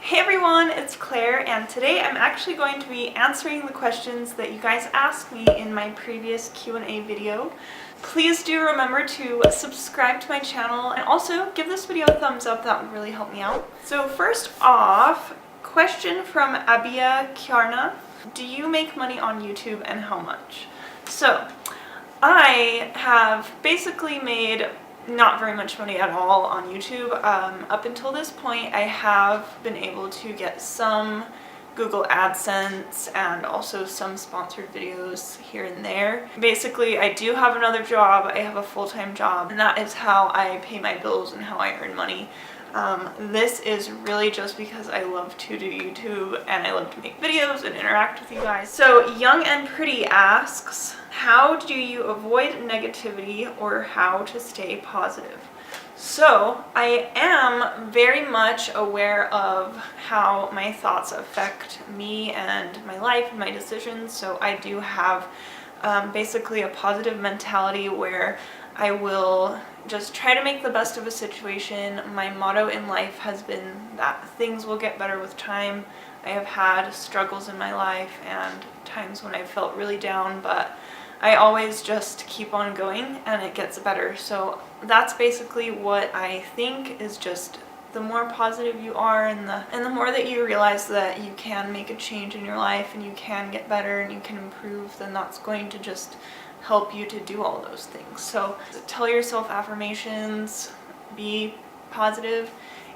Hey everyone, it's Claire, and today I'm actually going to be answering the questions that you guys asked me in my previous Q&A video. Please do remember to subscribe to my channel and also give this video a thumbs up. That would really help me out. So first off, question from Abia Kiarna. Do you make money on YouTube and how much? So I have basically made not very much money at all on YouTube. Up until this point, I have been able to get some Google AdSense and also some sponsored videos here and there. Basically, I do have another job. I have a full-time job, and that is how I pay my bills and how I earn money. This is really just because I love to do YouTube and I love to make videos and interact with you guys. So Young and Pretty asks, how do you avoid negativity or how to stay positive? So I am very much aware of how my thoughts affect me and my life and my decisions. So I do have basically a positive mentality where I will just try to make the best of a situation. My motto in life has been that things will get better with time. I have had struggles in my life and times when I felt really down, but I always just keep on going and it gets better. So that's basically what I think is just the more positive you are and the more that you realize that you can make a change in your life and you can get better and you can improve, then that's going to just help you to do all those things. So tell yourself affirmations, be positive,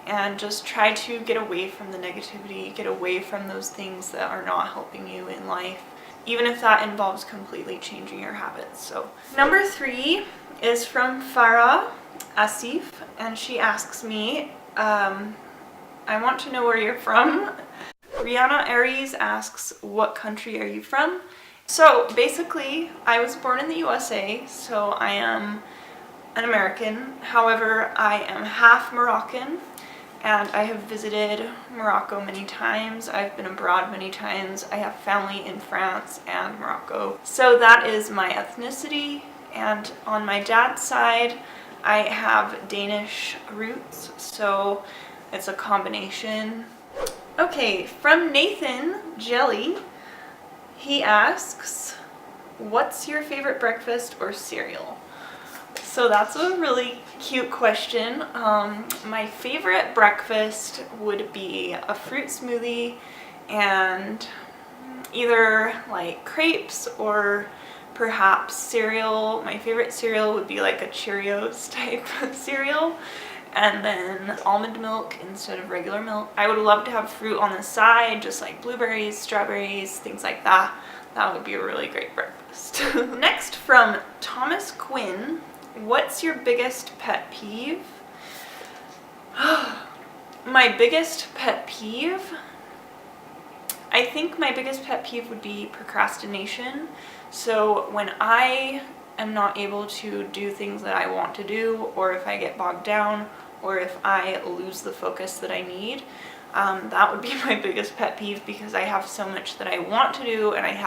and just try to get away from the negativity, get away from those things that are not helping you in life, even if that involves completely changing your habits. So number 3 is from Farah Asif, and she asks me, I want to know where you're from. Rihanna Aries asks, what country are you from? So basically, I was born in the USA, so I am an American. However, I am half Moroccan, and I have visited Morocco many times. I've been abroad many times. I have family in France and Morocco. So that is my ethnicity, and on my dad's side, I have Danish roots, so it's a combination. Okay, from Nathan Jelly, he asks, what's your favorite breakfast or cereal? So that's a really cute question. My favorite breakfast would be a fruit smoothie and either like crepes or perhaps cereal. My favorite cereal would be like a Cheerios type cereal, and then almond milk instead of regular milk. I would love to have fruit on the side, just like blueberries, strawberries, things like that. That would be a really great breakfast. Next, from Thomas Quinn, what's your biggest pet peeve? My biggest pet peeve? I think my biggest pet peeve would be procrastination. So when I am not able to do things that I want to do, or if I get bogged down, or if I lose the focus that I need, that would be my biggest pet peeve, because I have so much that I want to do and I have